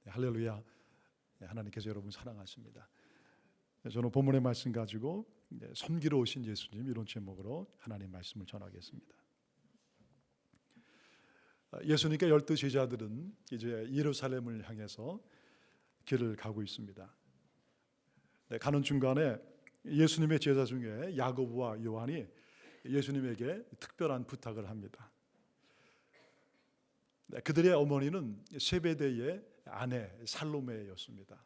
할렐루야. 하나님께서 여러분 사랑하십니다. 저는 본문의 말씀 가지고 섬기러 오신 예수님, 이런 제목으로 하나님 말씀을 전하겠습니다. 예수님께 12 제자들은 이제 예루살렘을 향해서 길을 가고 있습니다. 가는 중간에 예수님의 제자 중에 야고보와 요한이 예수님에게 특별한 부탁을 합니다. 그들의 어머니는 세베대의 아내 살로메였습니다.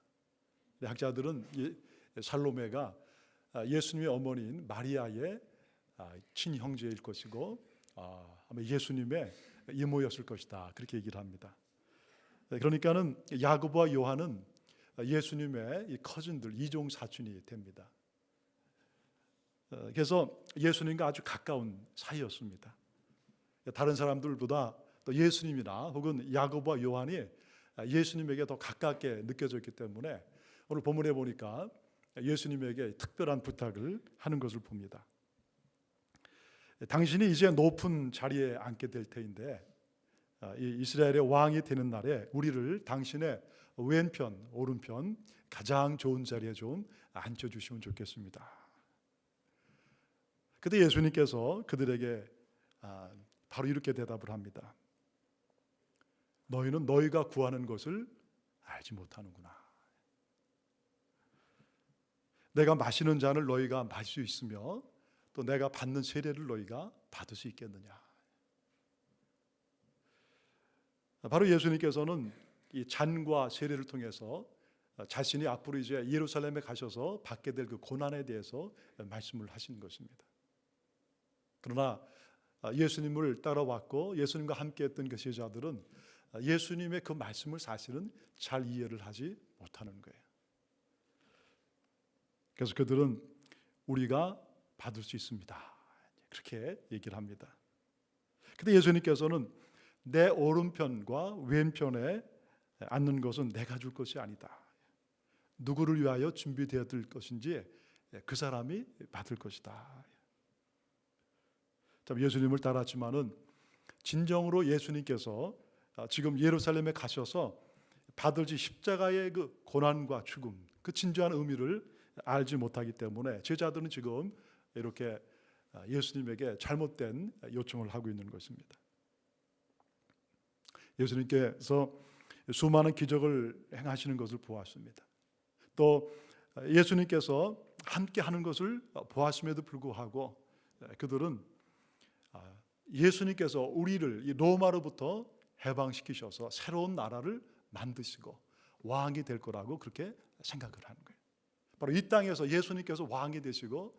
학자들은 살로메가 예수님의 어머니인 마리아의 친형제일 것이고 아마 예수님의 이모였을 것이다, 그렇게 얘기를 합니다. 그러니까는 야고보와 요한은 예수님의 커즌들, 이종 사촌이 됩니다. 그래서 예수님과 아주 가까운 사이였습니다. 다른 사람들보다 또 예수님이나 혹은 야고보와 요한이 예수님에게 더 가깝게 느껴졌기 때문에 오늘 본문에 보니까 예수님에게 특별한 부탁을 하는 것을 봅니다. 당신이 이제 높은 자리에 앉게 될 터인데 이 이스라엘의 왕이 되는 날에 우리를 당신의 왼편, 오른편 가장 좋은 자리에 좀 앉혀주시면 좋겠습니다. 그때 예수님께서 그들에게 바로 이렇게 대답을 합니다. 너희는 너희가 구하는 것을 알지 못하는구나. 내가 마시는 잔을 너희가 마실 수 있으며 또 내가 받는 세례를 너희가 받을 수 있겠느냐. 바로 예수님께서는 이 잔과 세례를 통해서 자신이 앞으로 이제 예루살렘에 가셔서 받게 될 그 고난에 대해서 말씀을 하신 것입니다. 그러나 예수님을 따라왔고 예수님과 함께했던 그 제자들은 예수님의 그 말씀을 사실은 잘 이해를 하지 못하는 거예요. 그래서 그들은 우리가 받을 수 있습니다, 그렇게 얘기를 합니다. 근데 예수님께서는 내 오른편과 왼편에 앉는 것은 내가 줄 것이 아니다. 누구를 위하여 준비되어질 것인지 그 사람이 받을 것이다. 예수님을 따랐지만은 진정으로 예수님께서 지금 예루살렘에 가셔서 받을지 십자가의 그 고난과 죽음, 그 진정한 의미를 알지 못하기 때문에 제자들은 지금 이렇게 예수님에게 잘못된 요청을 하고 있는 것입니다. 예수님께서 수많은 기적을 행하시는 것을 보았습니다. 또 예수님께서 함께 하는 것을 보았음에도 불구하고 그들은 예수님께서 우리를 이 로마로부터 해방시키셔서 새로운 나라를 만드시고 왕이 될 거라고 그렇게 생각을 하는 거예요. 바로 이 땅에서 예수님께서 왕이 되시고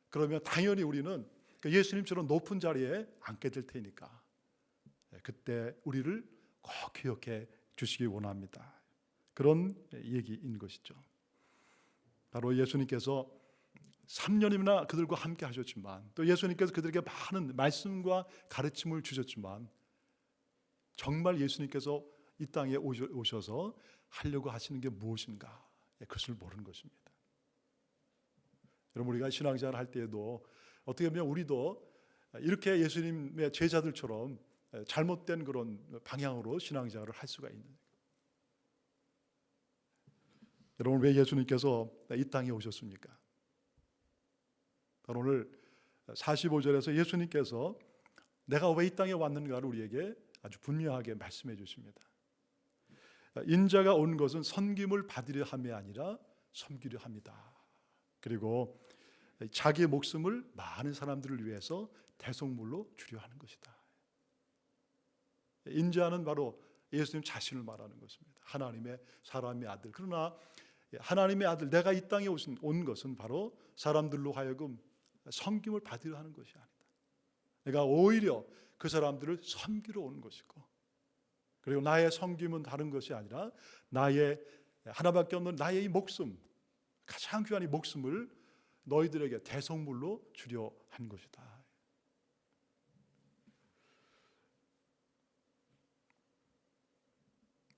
그러면 당연히 우리는 예수님처럼 높은 자리에 앉게 될 테니까 그때 우리를 꼭 기억해 주시기 원합니다. 그런 얘기인 것이죠. 바로 예수님께서 3년이나 그들과 함께 하셨지만 또 예수님께서 그들에게 많은 말씀과 가르침을 주셨지만 정말 예수님께서 이 땅에 오셔서 하려고 하시는 게 무엇인가, 그것을 모르는 것입니다. 여러분, 우리가 신앙생활을 할 때에도 어떻게 보면 우리도 이렇게 예수님의 제자들처럼 잘못된 그런 방향으로 신앙생활을 할 수가 있는. 여러분, 왜 예수님께서 이 땅에 오셨습니까? 바로 오늘 45절에서 예수님께서 내가 왜 이 땅에 왔는가를 우리에게 아주 분명하게 말씀해 주십니다. 인자가 온 것은 섬김을 받으려 함이 아니라 섬기려 합니다. 그리고 자기의 목숨을 많은 사람들을 위해서 대속물로 주려 하는 것이다. 인자는 바로 예수님 자신을 말하는 것입니다. 하나님의 사람의 아들. 그러나 하나님의 아들, 내가 이 땅에 온 것은 바로 사람들로 하여금 섬김을 받으려 하는 것이 아니다. 내가 오히려 그 사람들을 섬기러 온 것이고, 그리고 나의 섬김은 다른 것이 아니라 나의 하나밖에 없는 나의 이 목숨, 가장 귀한 이 목숨을 너희들에게 대속물로 주려 한 것이다.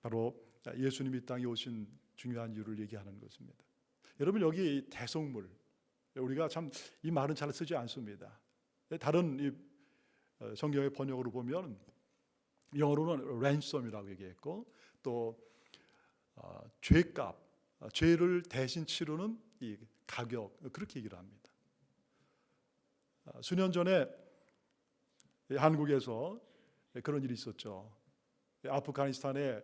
바로 예수님이 이 땅에 오신 중요한 이유를 얘기하는 것입니다. 여러분, 여기 대속물, 우리가 참 이 말은 잘 쓰지 않습니다. 다른 이 성경의 번역으로 보면 영어로는 랜섬이라고 얘기했고 또 죄값, 죄를 대신 치르는 이 가격, 그렇게 얘기를 합니다. 수년 전에 한국에서 그런 일이 있었죠. 아프가니스탄에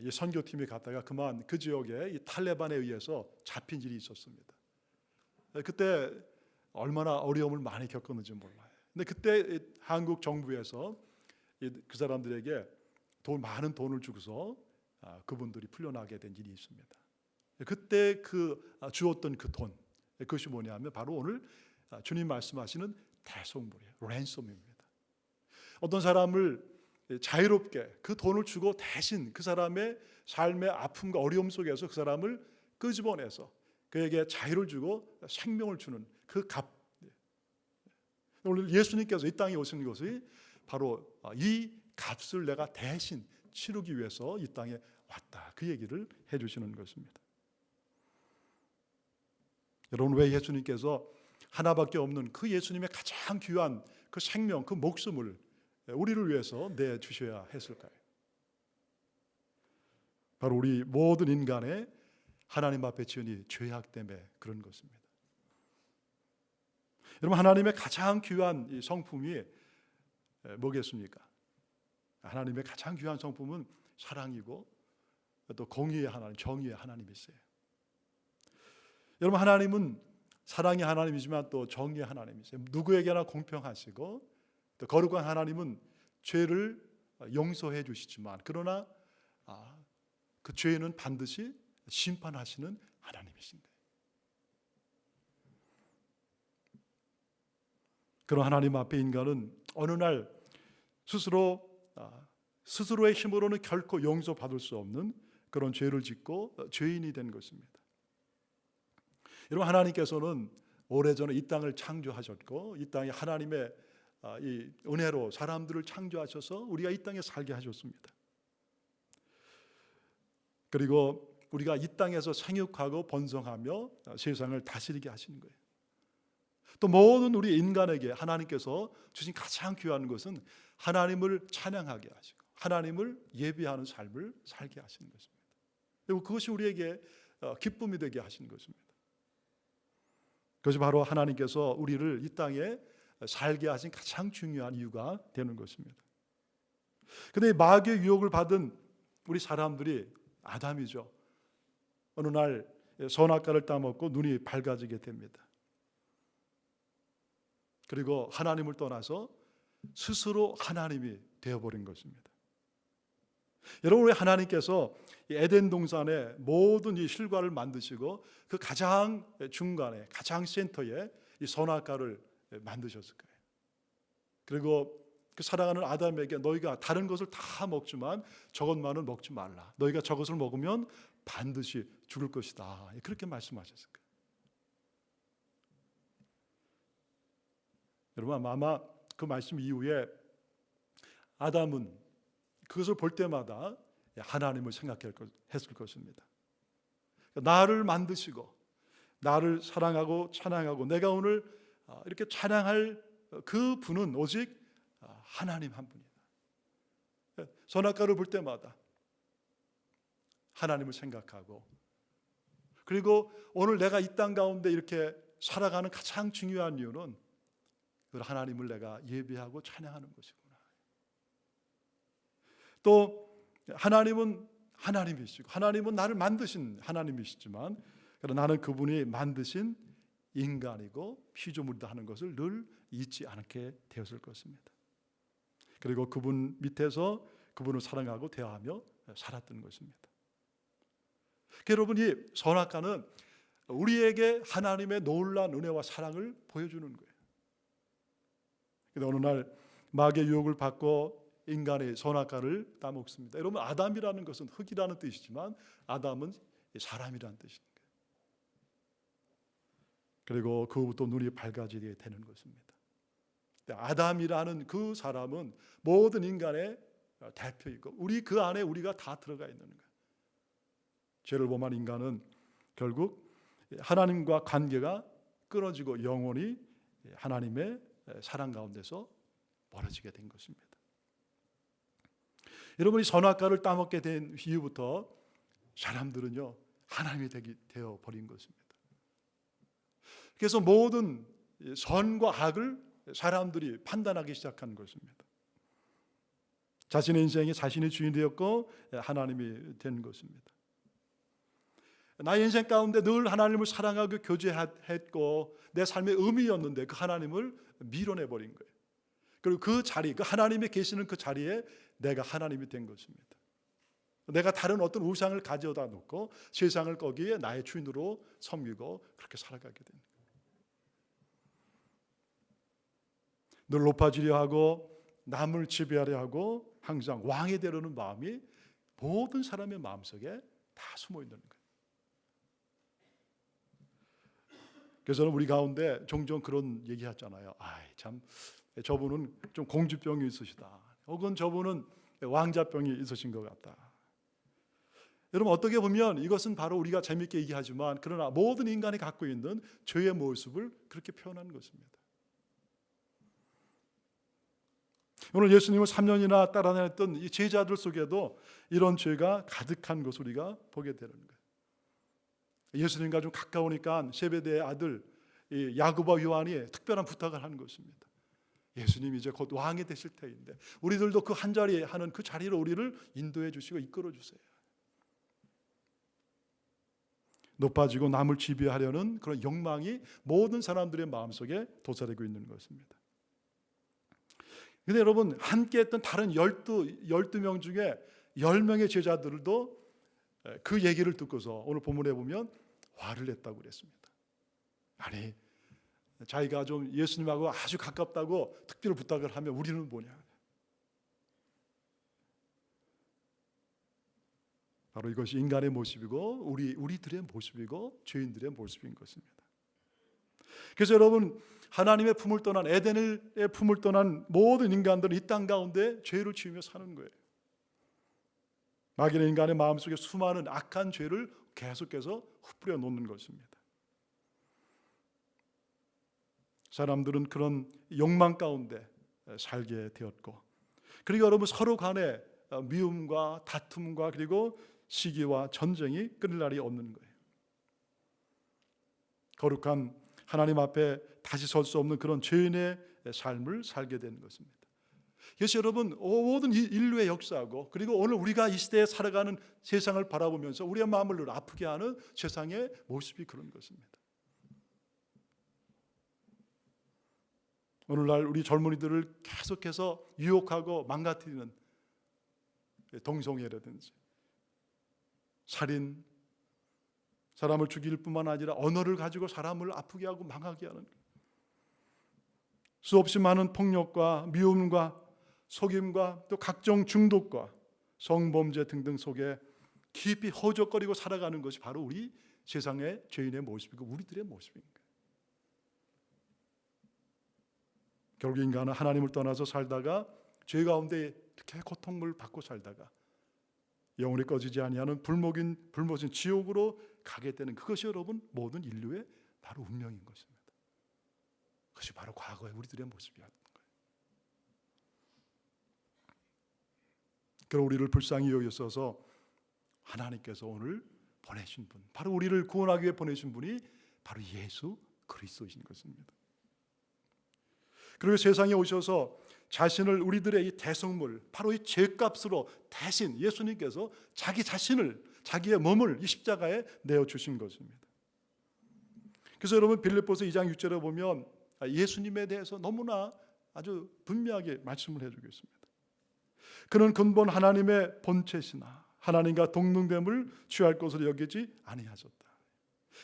이 선교팀이 갔다가 그만 그 지역에 이 탈레반에 의해서 잡힌 일이 있었습니다. 그때 얼마나 어려움을 많이 겪었는지 몰라요. 근데 그때 한국 정부에서 그 사람들에게 많은 돈을 주고서 그분들이 풀려나게 된 일이 있습니다. 그때 주었던 그 돈, 그것이 뭐냐면 바로 오늘 주님 말씀하시는 대속물이에요. 랜섬입니다. 어떤 사람을 자유롭게 그 돈을 주고 대신 그 사람의 삶의 아픔과 어려움 속에서 그 사람을 끄집어내서 그에게 자유를 주고 생명을 주는 그 값. 오늘 예수님께서 이 땅에 오신 것이 바로 이 값을 내가 대신 치르기 위해서 이 땅에 왔다. 그 얘기를 해주시는 것입니다. 여러분, 왜 예수님께서 하나밖에 없는 그 예수님의 가장 귀한 그 생명, 그 목숨을 우리를 위해서 내주셔야 했을까요? 바로 우리 모든 인간의 하나님 앞에 지은 이 죄악 때문에 그런 것입니다. 여러분, 하나님의 가장 귀한 이 성품이 뭐겠습니까? 하나님의 가장 귀한 성품은 사랑이고 또 공의의 하나님, 정의의 하나님이세요. 여러분, 하나님은 사랑의 하나님이지만 또 정의의 하나님이세요. 누구에게나 공평하시고 또 거룩한 하나님은 죄를 용서해 주시지만 그러나 그 죄는 반드시 심판하시는 하나님이신데, 그런 하나님 앞에 인간은 어느 날 스스로의 힘으로는 결코 용서받을 수 없는 그런 죄를 짓고 죄인이 된 것입니다. 여러분, 하나님께서는 오래전에 이 땅을 창조하셨고 이 땅에 하나님의 이 은혜로 사람들을 창조하셔서 우리가 이 땅에 살게 하셨습니다. 그리고 우리가 이 땅에서 생육하고 번성하며 세상을 다스리게 하시는 거예요. 또 모든 우리 인간에게 하나님께서 주신 가장 귀한 것은 하나님을 찬양하게 하시고 하나님을 예배하는 삶을 살게 하시는 것입니다. 그리고 그것이 우리에게 기쁨이 되게 하시는 것입니다. 그것이 바로 하나님께서 우리를 이 땅에 살게 하신 가장 중요한 이유가 되는 것입니다. 그런데 마귀의 유혹을 받은 우리 사람들이 아담이죠. 어느 날 선악과를 따먹고 눈이 밝아지게 됩니다. 그리고 하나님을 떠나서 스스로 하나님이 되어버린 것입니다. 여러분, 왜 하나님께서 에덴 동산에 모든 이 실과를 만드시고 그 가장 중간에 가장 센터에 이 선악과를 만드셨을까요? 그리고 그 사랑하는 아담에게 너희가 다른 것을 다 먹지만 저것만은 먹지 말라. 너희가 저것을 먹으면 반드시 죽을 것이다. 그렇게 말씀하셨을까요? 여러분, 아마 그 말씀 이후에 아담은 그것을 볼 때마다 하나님을 생각했을 것입니다. 나를 만드시고 나를 사랑하고 찬양하고 내가 오늘 이렇게 찬양할 그 분은 오직 하나님 한 분이다. 선악과를 볼 때마다 하나님을 생각하고, 그리고 오늘 내가 이 땅 가운데 이렇게 살아가는 가장 중요한 이유는 그 하나님을 내가 예배하고 찬양하는 것이구나. 또 하나님은 하나님이시고 하나님은 나를 만드신 하나님이시지만 나는 그분이 만드신 인간이고 피조물이다 하는 것을 늘 잊지 않게 되었을 것입니다. 그리고 그분 밑에서 그분을 사랑하고 대하며 살았던 것입니다. 여러분이 선악과는 우리에게 하나님의 놀라운 은혜와 사랑을 보여주는 거예요. 어느 날 마귀의 유혹을 받고 인간의 선악과를 따먹습니다. 여러분, 아담이라는 것은 흙이라는 뜻이지만 아담은 사람이라는 뜻입니다. 그리고 그후부터 눈이 밝아지게 되는 것입니다. 아담이라는 그 사람은 모든 인간의 대표이고 우리 그 안에 우리가 다 들어가 있는 거예요. 죄를 범한 인간은 결국 하나님과 관계가 끊어지고 영원히 하나님의 사랑 가운데서 멀어지게 된 것입니다. 여러분이 선악과를 따먹게 된 이후부터 사람들은요 하나님이 되어 버린 것입니다. 그래서 모든 선과 악을 사람들이 판단하기 시작한 것입니다. 자신의 인생이 자신이 주인이 되었고 하나님이 된 것입니다. 나의 인생 가운데 늘 하나님을 사랑하고 교제했고 내 삶의 의미였는데 그 하나님을 밀어내버린 거예요. 그리고 그 자리, 그 하나님이 계시는 그 자리에 내가 하나님이 된 것입니다. 내가 다른 어떤 우상을 가져다 놓고 세상을 거기에 나의 주인으로 섬기고 그렇게 살아가게 됩니다. 늘 높아지려 하고 남을 지배하려 하고 항상 왕이 되려는 마음이 모든 사람의 마음속에 다 숨어 있는 거예요. 그래서 우리 가운데 종종 그런 얘기 하잖아요. 참 저분은 좀 공주병이 있으시다. 혹은 저분은 왕자병이 있으신 것 같다. 여러분 어떻게 보면 이것은 바로 우리가 재밌게 얘기하지만 그러나 모든 인간이 갖고 있는 죄의 모습을 그렇게 표현하는 것입니다. 오늘 예수님을 3년이나 따라다녔던 이 제자들 속에도 이런 죄가 가득한 것을 우리가 보게 되는 거예요. 예수님과 좀 가까우니까 세베대의 아들 야고보와 요한이 특별한 부탁을 하는 것입니다. 예수님이 이제 곧 왕이 되실 때인데 우리들도 그 한 자리에 하는 그 자리로 우리를 인도해 주시고 이끌어 주세요. 높아지고 남을 지배하려는 그런 욕망이 모든 사람들의 마음속에 도사리고 있는 것입니다. 그런데 여러분 함께 했던 다른 12명 중에 10명의 제자들도 그 얘기를 듣고서 오늘 본문에 보면 화를 냈다고 그랬습니다. 아니 자기가 좀 예수님하고 아주 가깝다고 특별 부탁을 하면 우리는 뭐냐. 바로 이것이 인간의 모습이고 우리들의 모습이고 죄인들의 모습인 것입니다. 그래서 여러분 하나님의 품을 떠난 에덴의 품을 떠난 모든 인간들은 이 땅 가운데 죄를 지으며 사는 거예요. 마귀는 인간의 마음속에 수많은 악한 죄를 계속해서 흩뿌려 놓는 것입니다. 사람들은 그런 욕망 가운데 살게 되었고 그리고 여러분 서로 간에 미움과 다툼과 그리고 시기와 전쟁이 끊을 날이 없는 거예요. 거룩한 하나님 앞에 다시 설 수 없는 그런 죄인의 삶을 살게 되는 것입니다. 그래서 여러분 모든 인류의 역사하고 그리고 오늘 우리가 이 시대에 살아가는 세상을 바라보면서 우리의 마음을 늘 아프게 하는 세상의 모습이 그런 것입니다. 오늘날 우리 젊은이들을 계속해서 유혹하고 망가뜨리는 동성애라든지 살인, 사람을 죽일 뿐만 아니라 언어를 가지고 사람을 아프게 하고 망하게 하는 수없이 많은 폭력과 미움과 속임과 또 각종 중독과 성범죄 등등 속에 깊이 허우적거리고 살아가는 것이 바로 우리 세상의 죄인의 모습이고 우리들의 모습입니다. 결국 인간은 하나님을 떠나서 살다가 죄 가운데 이렇게 고통을 받고 살다가 영원히 꺼지지 아니하는 불못인 지옥으로 가게 되는 그것이 여러분 모든 인류의 바로 운명인 것입니다. 그것이 바로 과거의 우리들의 모습이었던 거예요. 그럼 우리를 불쌍히 여기셔서 하나님께서 오늘 보내신 분, 바로 우리를 구원하기 위해 보내신 분이 바로 예수 그리스도이신 것입니다. 그리고 세상에 오셔서 자신을 우리들의 이 대속물, 바로 이 죄값으로 대신 예수님께서 자기 자신을, 자기의 몸을 이 십자가에 내어주신 것입니다. 그래서 여러분 빌립보서 2장 6절에 보면 예수님에 대해서 너무나 아주 분명하게 말씀을 해주고 있습니다. 그는 근본 하나님의 본체시나 하나님과 동등됨을 취할 것으로 여기지 아니하셨다.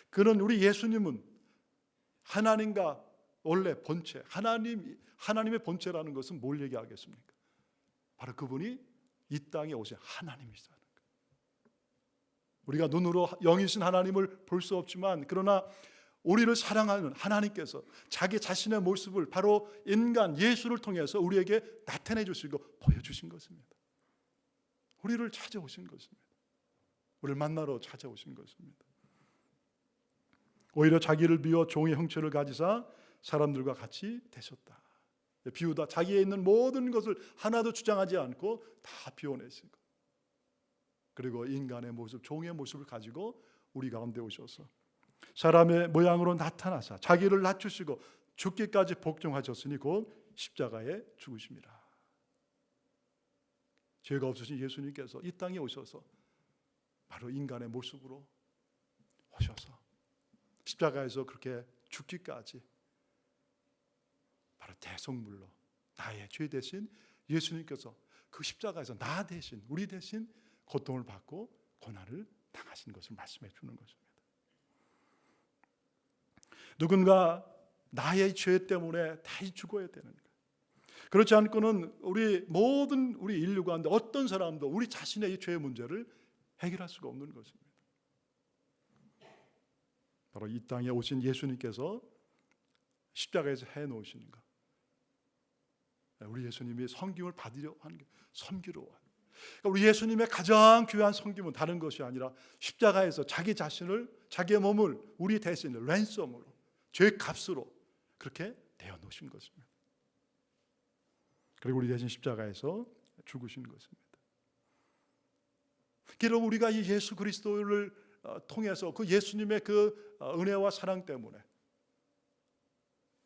그는 우리 예수님은 하나님과 원래 본체, 하나님의 본체라는 것은 뭘 얘기하겠습니까? 바로 그분이 이 땅에 오신 하나님이시다는 거예요. 우리가 눈으로 영이신 하나님을 볼 수 없지만 그러나 우리를 사랑하는 하나님께서 자기 자신의 모습을 바로 인간 예수를 통해서 우리에게 나타내 주시고 보여주신 것입니다. 우리를 찾아오신 것입니다. 우리를 만나러 찾아오신 것입니다. 오히려 자기를 비워 종의 형체를 가지사 사람들과 같이 되셨다. 비우다 자기에 있는 모든 것을 하나도 주장하지 않고 다 비워내시고 그리고 인간의 모습, 종의 모습을 가지고 우리 가운데 오셔서 사람의 모양으로 나타나사 자기를 낮추시고 죽기까지 복종하셨으니 곧 십자가에 죽으심이라. 죄가 없으신 예수님께서 이 땅에 오셔서 바로 인간의 모습으로 오셔서 십자가에서 그렇게 죽기까지 바로 대속물로 나의 죄 대신 예수님께서 그 십자가에서 나 대신, 우리 대신 고통을 받고 고난을 당하신 것을 말씀해 주는 것입니다. 누군가 나의 죄 때문에 다시 죽어야 되는 거예요. 그렇지 않고는 우리 인류 가운데 어떤 사람도 우리 자신의 이 죄의 문제를 해결할 수가 없는 것입니다. 바로 이 땅에 오신 예수님께서 십자가에서 해놓으시는 것. 우리 예수님이 섬김을 받으려 하는 게 섬기러 와요. 그러니까 우리 예수님의 가장 귀한 섬김은 다른 것이 아니라 십자가에서 자기 자신을, 자기의 몸을 우리 대신 랜섬으로, 죄값으로 그렇게 대어 놓으신 것입니다. 그리고 우리 대신 십자가에서 죽으신 것입니다. 그럼 우리가 이 예수 그리스도를 통해서 그 예수님의 그 은혜와 사랑 때문에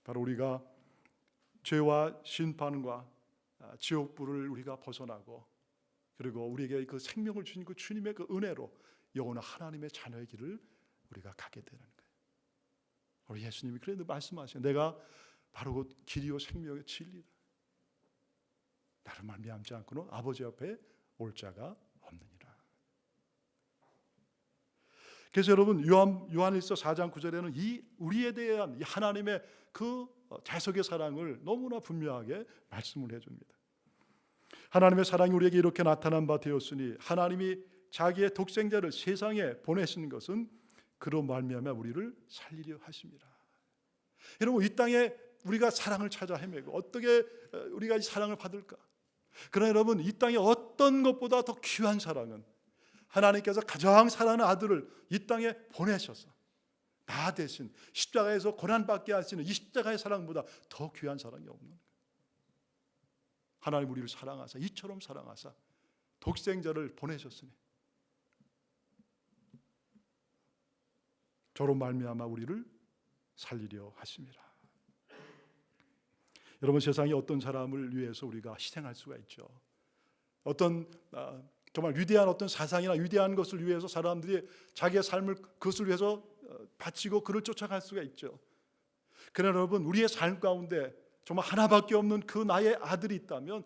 바로 우리가 죄와 심판과 지옥불을 우리가 벗어나고 그리고 우리에게 그 생명을 주신 그 주님의 그 은혜로 영원한 하나님의 자녀의 길을 우리가 가게 되는 거예요. 우리 예수님이 그래도 말씀하셔요. 내가 바로 그 길이요 생명의 진리다. 나를 말미암지 않고는 아버지 앞에 올 자가 없느니라. 그래서 여러분 요한일서 4장 9절에는 이 우리에 대한 이 하나님의 그 대속의 사랑을 너무나 분명하게 말씀을 해줍니다. 하나님의 사랑이 우리에게 이렇게 나타난 바 되었으니 하나님이 자기의 독생자를 세상에 보내신 것은 그로 말미암아 우리를 살리려 하심이라. 여러분 이 땅에 우리가 사랑을 찾아 헤매고 어떻게 우리가 이 사랑을 받을까? 그러나 여러분 이 땅에 어떤 것보다 더 귀한 사랑은 하나님께서 가장 사랑하는 아들을 이 땅에 보내셔서 나 대신 십자가에서 고난받게 하시는 이 십자가의 사랑보다 더 귀한 사랑이 없는 거예요. 하나님 우리를 사랑하사 이처럼 사랑하사 독생자를 보내셨으니 저로 말미암아 우리를 살리려 하심이라. 여러분 세상에 어떤 사람을 위해서 우리가 희생할 수가 있죠. 어떤 정말 위대한 어떤 사상이나 위대한 것을 위해서 사람들이 자기의 삶을 그것을 위해서 바치고 그를 쫓아갈 수가 있죠. 그러나 여러분 우리의 삶 가운데 정말 하나밖에 없는 그 나의 아들이 있다면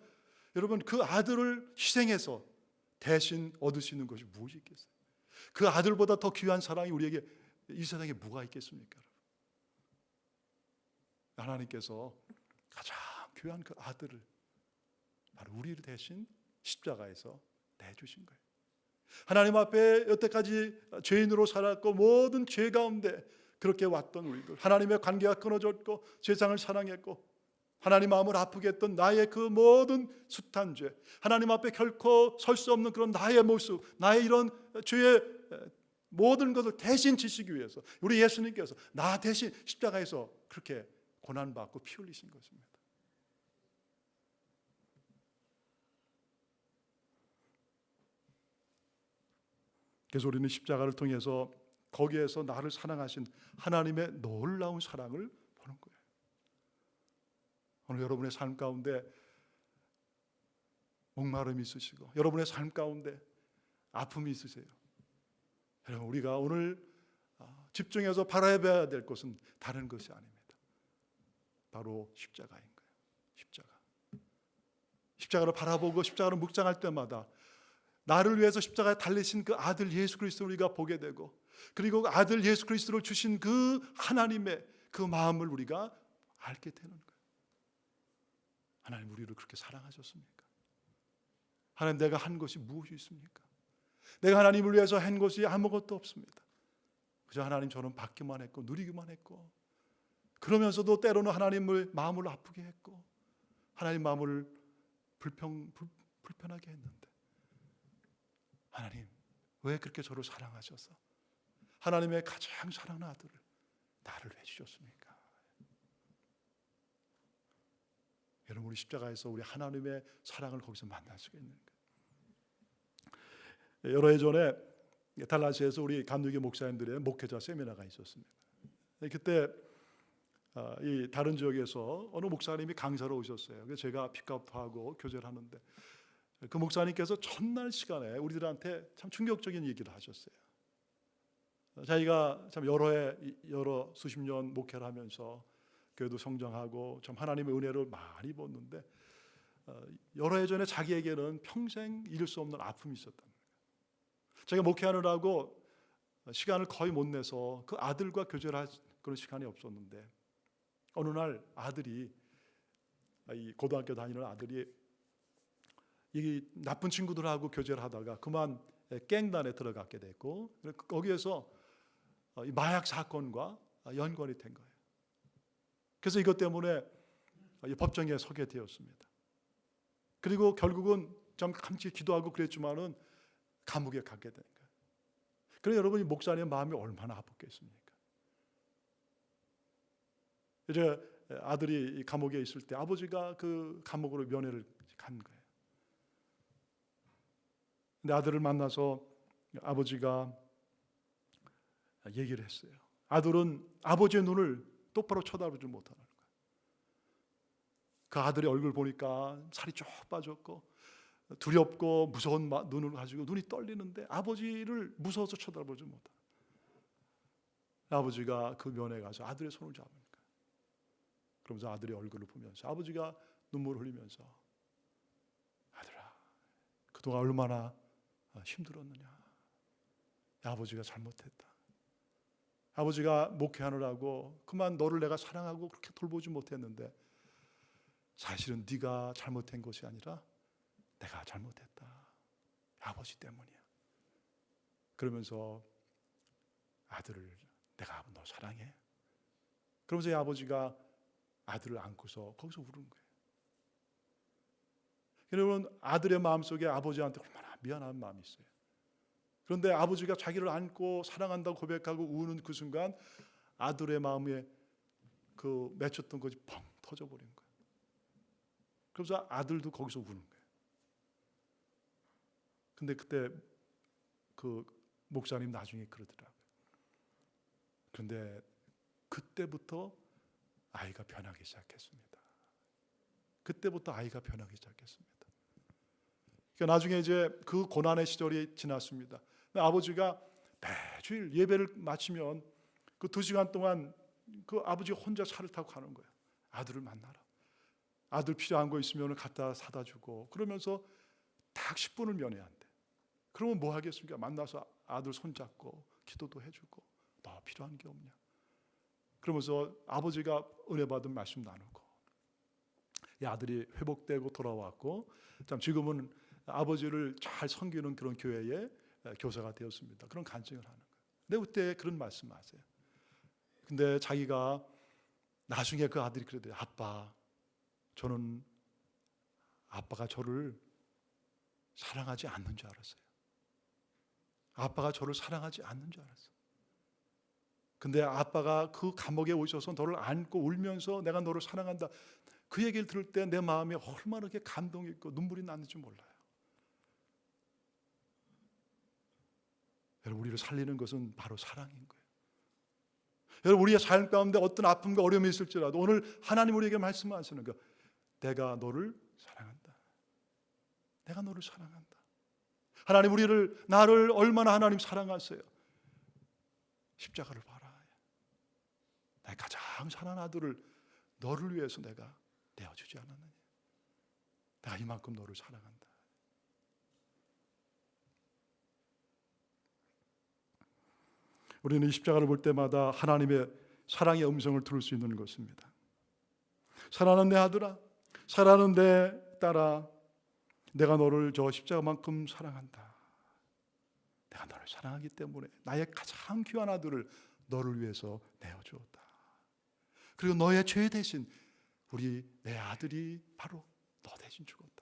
여러분 그 아들을 희생해서 대신 얻으시는 것이 무엇이 있겠어요? 그 아들보다 더 귀한 사랑이 우리에게 이 세상에 뭐가 있겠습니까? 하나님께서 가장 귀한 그 아들을 바로 우리를 대신 십자가에서 내주신 거예요. 하나님 앞에 여태까지 죄인으로 살았고 모든 죄 가운데 그렇게 왔던 우리들, 하나님의 관계가 끊어졌고 세상을 사랑했고 하나님 마음을 아프게 했던 나의 그 모든 숱한 죄, 하나님 앞에 결코 설 수 없는 그런 나의 모습, 나의 이런 죄의 모든 것을 대신 지시기 위해서 우리 예수님께서 나 대신 십자가에서 그렇게 고난받고 피 흘리신 것입니다. 그래서 우리는 십자가를 통해서 거기에서 나를 사랑하신 하나님의 놀라운 사랑을 보는 거예요. 오늘 여러분의 삶 가운데 목마름이 있으시고 여러분의 삶 가운데 아픔이 있으세요. 여러분 우리가 오늘 집중해서 바라봐야 될 것은 다른 것이 아닙니다. 바로 십자가인 거예요. 십자가를 바라보고 십자가를 묵상할 때마다 나를 위해서 십자가에 달리신 그 아들 예수 그리스도를 우리가 보게 되고 그리고 그 아들 예수 그리스도를 주신 그 하나님의 그 마음을 우리가 알게 되는 거예요. 하나님 우리를 그렇게 사랑하셨습니까? 하나님 내가 한 것이 무엇이 있습니까? 내가 하나님을 위해서 한 것이 아무것도 없습니다. 그저 하나님 저는 받기만 했고 누리기만 했고 그러면서도 때로는 하나님을 마음을 아프게 했고 하나님 마음을 불편하게 했는데 하나님 왜 그렇게 저를 사랑하셔서 하나님의 가장 사랑하는 아들을 나를 왜 주셨습니까? 여러분 우리 십자가에서 우리 하나님의 사랑을 거기서 만날 수가 있는 거예요. 여러 해 전에 달라스에서 우리 감리교 목사님들의 목회자 세미나가 있었습니다. 그때 이 다른 지역에서 어느 목사님이 강사로 오셨어요. 그래서 제가 픽업하고 교제를 하는데 그 목사님께서 첫날 시간에 우리들한테 참 충격적인 얘기를 하셨어요. 자기가 참 여러 수십 년 목회를 하면서 교회도 성장하고 참 하나님의 은혜를 많이 받는데 여러 해 전에 자기에게는 평생 잃을 수 없는 아픔이 있었다는 거예요. 자기가 목회하느라고 시간을 거의 못 내서 그 아들과 교제를 할 그런 시간이 없었는데 어느 날 아들이, 이 고등학교 다니는 아들이 이 나쁜 친구들하고 교제를 하다가 그만 갱단에 들어가게 됐고 거기에서 이 마약 사건과 연관이 된 거예요. 그래서 이것 때문에 법정에 서게 되었습니다. 그리고 결국은 좀 감치 기도하고 그랬지만은 감옥에 가게 된 거예요. 그래서 여러분이 목사님의 마음이 얼마나 아팠겠습니까? 이제 아들이 감옥에 있을 때 아버지가 그 감옥으로 면회를 간 거예요. 근데 아들을 만나서 아버지가 얘기를 했어요. 아들은 아버지의 눈을 똑바로 쳐다보지 못하는 거예요. 그 아들의 얼굴 보니까 살이 쭉 빠졌고 두렵고 무서운 눈을 가지고 눈이 떨리는데 아버지를 무서워서 쳐다보지 못하는 거예요. 아버지가 그 면에 가서 아들의 손을 잡으니까 그러면서 아들의 얼굴을 보면서 아버지가 눈물을 흘리면서 아들아 그동안 얼마나 힘들었느냐. 아버지가 잘못했다. 아버지가 목회하느라고 그만 너를 내가 사랑하고 그렇게 돌보지 못했는데 사실은 네가 잘못한 것이 아니라 내가 잘못했다. 아버지 때문이야. 그러면서 아들을 내가 너 사랑해. 그러면서 이 아버지가 아들을 안고서 거기서 우는 거예요. 여러분 아들의 마음속에 아버지한테 얼마나 미안한 마음이 있어요. 그런데 아버지가 자기를 안고 사랑한다고 고백하고 우는 그 순간 아들의 마음에 그 맺혔던 것이 펑 터져버린 거예요. 그래서 아들도 거기서 우는 거예요. 근데 그때 그 목사님 나중에 그러더라고요. 그런데 그때부터 아이가 변하기 시작했습니다. 그때부터 아이가 변하기 시작했습니다. 그러니까 나중에 이제 그 고난의 시절이 지났습니다. 아버지가 매주일 예배를 마치면 그 2시간 동안 그 아버지가 혼자 차를 타고 가는 거예요. 아들을 만나러. 아들 필요한 거 있으면 갖다 사다 주고 그러면서 딱 10분을 면회한대. 그러면 뭐 하겠습니까? 만나서 아들 손잡고 기도도 해주고 더 필요한 게 없냐. 그러면서 아버지가 은혜 받은 말씀 나누고 이 아들이 회복되고 돌아왔고 지금은 아버지를 잘 섬기는 그런 교회의 교사가 되었습니다. 그런 간증을 하는 거예요. 근데 그때 그런 말씀하세요. 근데 자기가 나중에 그 아들이 그러더래요. 아빠, 저는 아빠가 저를 사랑하지 않는 줄 알았어요. 아빠가 저를 사랑하지 않는 줄 알았어요. 근데 아빠가 그 감옥에 오셔서 너를 안고 울면서 내가 너를 사랑한다. 그 얘기를 들을 때 내 마음이 얼마나 그렇게 감동이 있고 눈물이 났는지 몰라요. 여러분 우리를 살리는 것은 바로 사랑인 거예요. 여러분 우리의 삶 가운데 어떤 아픔과 어려움이 있을지라도 오늘 하나님 우리에게 말씀하시는 거 내가 너를 사랑한다. 내가 너를 사랑한다. 하나님 나를 얼마나 하나님 사랑하세요. 십자가를 봐라. 내 가장 사랑하는 아들을 너를 위해서 내가 내어주지 않았느냐. 내가 이만큼 너를 사랑한다. 우리는 이 십자가를 볼 때마다 하나님의 사랑의 음성을 들을 수 있는 것입니다. 사랑하는 내 아들아, 사랑하는 내 딸아, 내가 너를 저 십자가만큼 사랑한다. 내가 너를 사랑하기 때문에 나의 가장 귀한 아들을 너를 위해서 내어주었다. 그리고 너의 죄 대신 내 아들이 바로 너 대신 죽었다.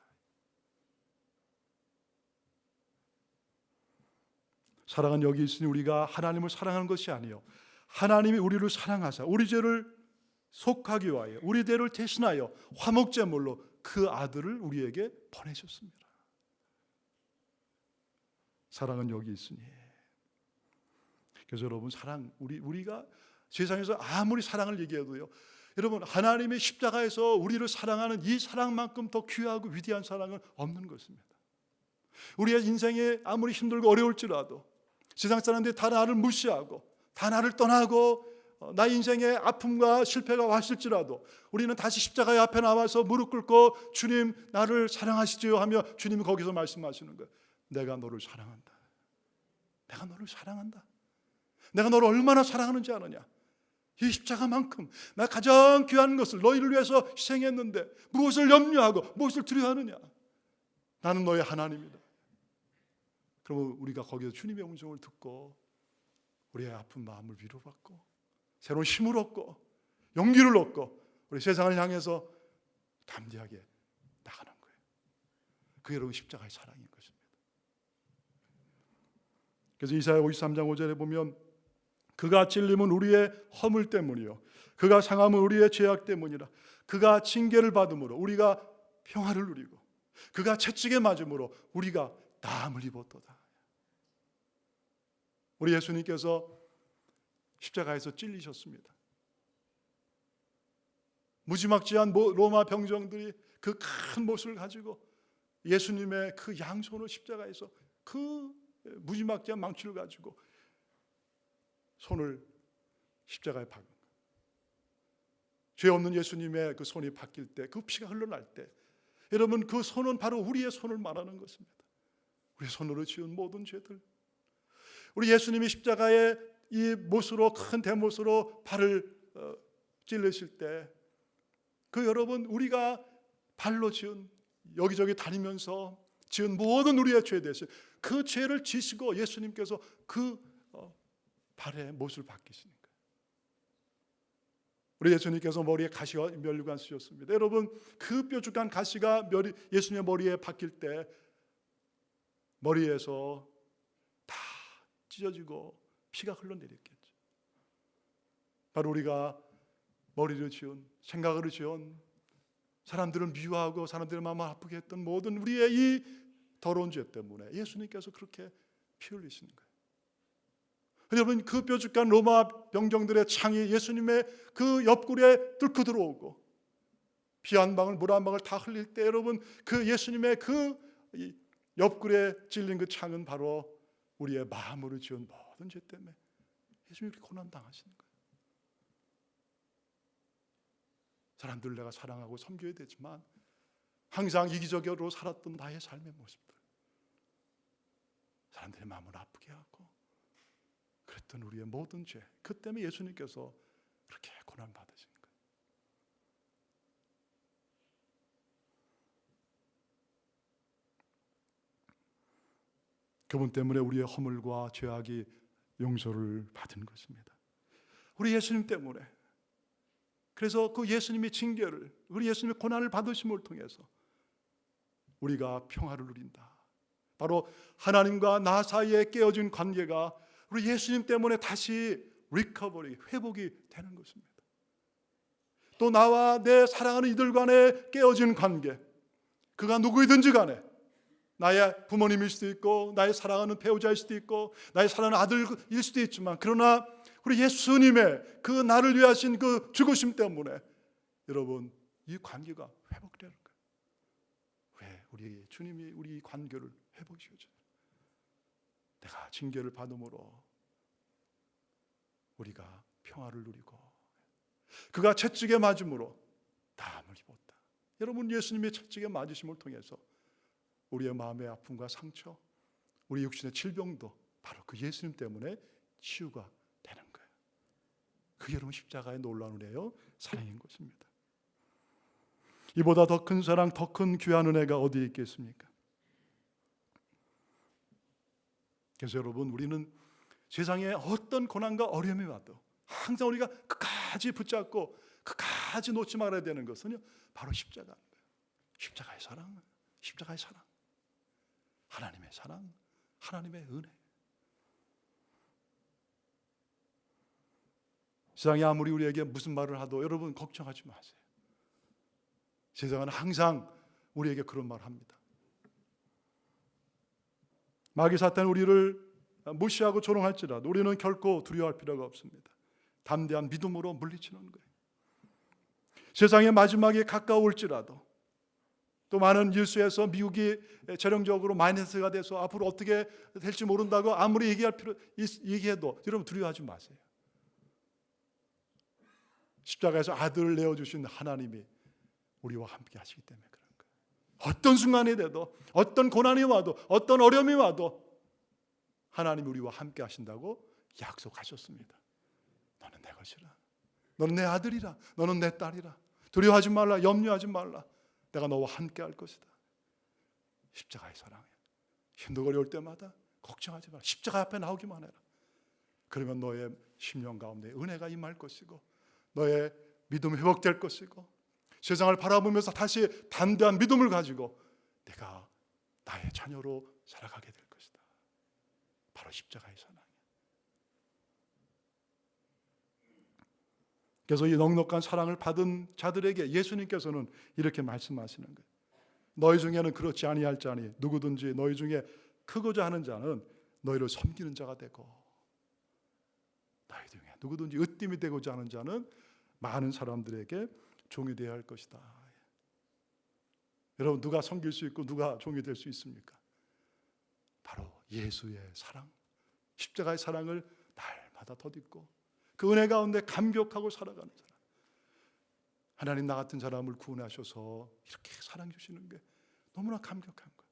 사랑은 여기 있으니 우리가 하나님을 사랑하는 것이 아니요 하나님이 우리를 사랑하사 우리 죄를 속하기 위하여 우리 죄를 대신하여 화목제물로 그 아들을 우리에게 보내셨습니다. 사랑은 여기 있으니. 그래서 여러분, 사랑, 우리가 세상에서 아무리 사랑을 얘기해도요, 여러분, 하나님의 십자가에서 우리를 사랑하는 이 사랑만큼 더 귀하고 위대한 사랑은 없는 것입니다. 우리의 인생에 아무리 힘들고 어려울지라도, 세상 사람들이 다 나를 무시하고 다 나를 떠나고 나 인생에 아픔과 실패가 왔을지라도 우리는 다시 십자가의 앞에 나와서 무릎 꿇고 주님 나를 사랑하시지요 하며 주님이 거기서 말씀하시는 거예요. 내가 너를 사랑한다. 내가 너를 사랑한다. 내가 너를 얼마나 사랑하는지 아느냐. 이 십자가만큼 나 가장 귀한 것을 너희를 위해서 희생했는데 무엇을 염려하고 무엇을 두려워하느냐. 나는 너의 하나님이다. 그러면 우리가 거기서 주님의 음성을 듣고 우리의 아픈 마음을 위로받고 새로운 힘을 얻고 용기를 얻고 우리 세상을 향해서 담대하게 나가는 거예요. 그게 여러분 십자가의 사랑인 것입니다. 그래서 이사야 53장 5절에 보면 그가 찔림은 우리의 허물 때문이요 그가 상함은 우리의 죄악 때문이라. 그가 징계를 받음으로 우리가 평화를 누리고 그가 채찍에 맞음으로 우리가 나음을 입었도다. 우리 예수님께서 십자가에서 찔리셨습니다. 무지막지한 로마 병정들이 그 큰 못을 가지고 예수님의 그 양손을 십자가에서 그 무지막지한 망치를 가지고 손을 십자가에 박은 거예요. 죄 없는 예수님의 그 손이 박힐 때, 그 피가 흘러날 때, 여러분 그 손은 바로 우리의 손을 말하는 것입니다. 우리 손으로 지은 모든 죄들, 우리 예수님이 십자가에 이 못으로 큰 대못으로 발을 찔르실 때, 그 여러분 우리가 발로 지은 여기저기 다니면서 지은 모든 우리의 죄 대신 그 죄를 지시고 예수님께서 그 발에 못을 박히시는 거예요. 우리 예수님께서 머리에 가시와 면류관 쓰셨습니다. 여러분 그 뾰족한 가시가 예수님의 머리에 박힐 때 머리에서 다 찢어지고 피가 흘러내렸겠죠. 바로 우리가 머리를 지은, 생각을 지은, 사람들을 미워하고 사람들의 마음을 아프게 했던 모든 우리의 이 더러운 죄 때문에 예수님께서 그렇게 피 흘리시는 거예요. 여러분 그 뾰족한 로마 병정들의 창이 예수님의 그 옆구리에 뚫고 들어오고 피 한 방울 물 한 방울 다 흘릴 때 여러분 그 예수님의 그 옆구리에 찔린 그 창은 바로 우리의 마음으로 지은 모든 죄 때문에 예수님이 그렇게 고난당하시는 거예요. 사람들 내가 사랑하고 섬겨야 되지만 항상 이기적으로 살았던 나의 삶의 모습들, 사람들의 마음을 아프게 하고 그랬던 우리의 모든 죄, 그 때문에 예수님께서 그렇게 고난받으신 거예요. 그분 때문에 우리의 허물과 죄악이 용서를 받은 것입니다. 우리 예수님 때문에. 그래서 그 예수님의 징계를, 우리 예수님의 고난을 받으심을 통해서 우리가 평화를 누린다. 바로 하나님과 나 사이에 깨어진 관계가 우리 예수님 때문에 다시 리커버리, 회복이 되는 것입니다. 또 나와 내 사랑하는 이들 간에 깨어진 관계, 그가 누구이든지 간에 나의 부모님일 수도 있고 나의 사랑하는 배우자일 수도 있고 나의 사랑하는 아들일 수도 있지만, 그러나 우리 예수님의 그 나를 위해 하신 그 죽으심 때문에 여러분 이 관계가 회복되는 거예요. 왜? 우리 주님이 우리 관계를 회복시켜줘요. 내가 징계를 받음으로 우리가 평화를 누리고 그가 채찍에 맞음으로 나음을 입었다. 여러분 예수님의 채찍에 맞으심을 통해서 우리의 마음의 아픔과 상처, 우리 육신의 질병도 바로 그 예수님 때문에 치유가 되는 거예요. 그게 여러분 십자가의 놀라운 은혜요, 사랑인 것입니다. 이보다 더 큰 사랑, 더 큰 귀한 은혜가 어디에 있겠습니까? 그래서 여러분 우리는 세상에 어떤 고난과 어려움이 와도 항상 우리가 끝까지 붙잡고 끝까지 놓지 말아야 되는 것은요, 바로 십자가인 거예요. 십자가의 사랑, 십자가의 사랑, 하나님의 사랑, 하나님의 은혜. 세상이 아무리 우리에게 무슨 말을 하도 여러분 걱정하지 마세요. 세상은 항상 우리에게 그런 말을 합니다. 마귀 사탄 우리를 무시하고 조롱할지라도 우리는 결코 두려워할 필요가 없습니다. 담대한 믿음으로 물리치는 거예요. 세상의 마지막에 가까울지라도, 또 많은 뉴스에서 미국이 재정적으로 마이너스가 돼서 앞으로 어떻게 될지 모른다고 아무리 얘기해도 여러분 두려워하지 마세요. 십자가에서 아들을 내어주신 하나님이 우리와 함께 하시기 때문에 그런 거예요. 어떤 순간이 돼도, 어떤 고난이 와도, 어떤 어려움이 와도 하나님이 우리와 함께 하신다고 약속하셨습니다. 너는 내 것이라, 너는 내 아들이라, 너는 내 딸이라, 두려워하지 말라, 염려하지 말라, 내가 너와 함께 할 것이다. 십자가의 사랑이야. 힘들고 어려울 때마다 걱정하지 마라. 십자가 앞에 나오기만 해라. 그러면 너의 심령 가운데 은혜가 임할 것이고, 너의 믿음이 회복될 것이고, 세상을 바라보면서 다시 담대한 믿음을 가지고 내가 나의 자녀로 살아가게 될 것이다. 바로 십자가의 사랑이야. 그래서 이 넉넉한 사랑을 받은 자들에게 예수님께서는 이렇게 말씀하시는 거예요. 너희 중에는 그렇지 아니할 자니 누구든지 너희 중에 크고자 하는 자는 너희를 섬기는 자가 되고, 너희 중에 누구든지 으뜸이 되고자 하는 자는 많은 사람들에게 종이 되어야 할 것이다. 여러분, 누가 섬길 수 있고 누가 종이 될 수 있습니까? 바로 예수의 사랑, 십자가의 사랑을 날마다 덧입고 그 은혜 가운데 감격하고 살아가는 사람. 하나님 나 같은 사람을 구원하셔서 이렇게 사랑 주시는 게 너무나 감격한 거예요.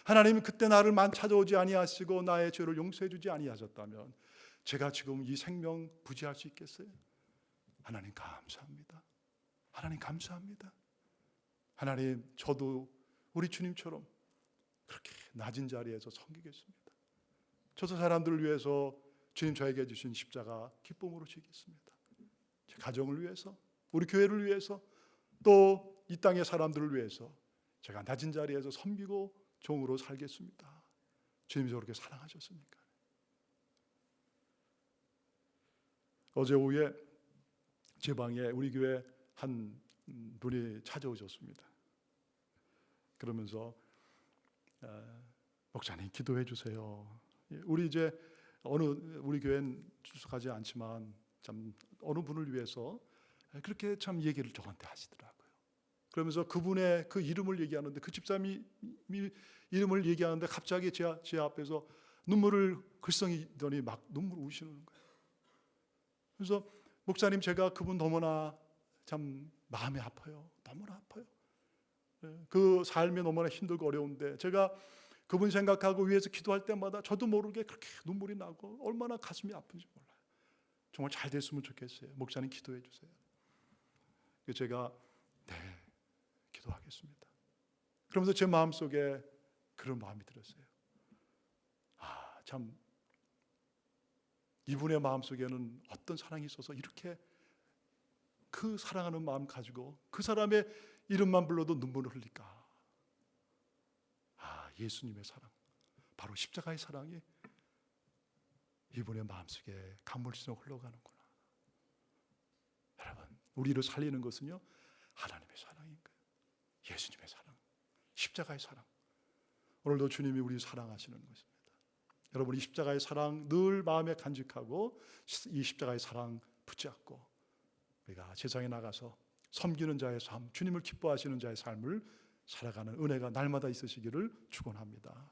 하나님이 그때 나를 찾아오지 아니하시고 나의 죄를 용서해 주지 아니하셨다면 제가 지금 이 생명 부지할 수 있겠어요? 하나님 감사합니다. 하나님 감사합니다. 하나님, 저도 우리 주님처럼 그렇게 낮은 자리에서 섬기겠습니다. 저도 사람들을 위해서 주님 저에게 주신 십자가 기쁨으로 지겠습니다. 제 가정을 위해서, 우리 교회를 위해서, 또 이 땅의 사람들을 위해서 제가 낮은 자리에서 섬기고 종으로 살겠습니다. 주님이 저렇게 사랑하셨으니까. 어제 오후에 제 방에 우리 교회 한 분이 찾아오셨습니다. 그러면서 목사님 기도해 주세요. 우리 이제 우리 교회는 출석하지 않지만 참 어느 분을 위해서 그렇게 참 얘기를 저한테 하시더라고요. 그러면서 그분의 그 이름을 얘기하는데, 그 집사님이 이름을 얘기하는데 갑자기 제 앞에서 눈물을 글썽이더니 막 눈물 우시는 거예요. 그래서 목사님, 제가 그분 너무나 참 마음이 아파요. 너무나 아파요. 그 삶이 너무나 힘들고 어려운데 제가 그분 생각하고 위해서 기도할 때마다 저도 모르게 그렇게 눈물이 나고 얼마나 가슴이 아픈지 몰라요. 정말 잘 됐으면 좋겠어요. 목사님 기도해 주세요. 제가 네, 기도하겠습니다. 그러면서 제 마음속에 그런 마음이 들었어요. 참 이분의 마음속에는 어떤 사랑이 있어서 이렇게 그 사랑하는 마음 가지고 그 사람의 이름만 불러도 눈물을 흘릴까? 예수님의 사랑, 바로 십자가의 사랑이 이분의 마음속에 강물처럼 흘러가는구나. 여러분, 우리를 살리는 것은요, 하나님의 사랑인 거예요. 예수님의 사랑, 십자가의 사랑. 오늘도 주님이 우리를 사랑하시는 것입니다. 여러분, 이 십자가의 사랑 늘 마음에 간직하고 이 십자가의 사랑 붙잡고 우리가 세상에 나가서 섬기는 자의 삶, 주님을 기뻐하시는 자의 삶을 살아가는 은혜가 날마다 있으시기를 축원합니다.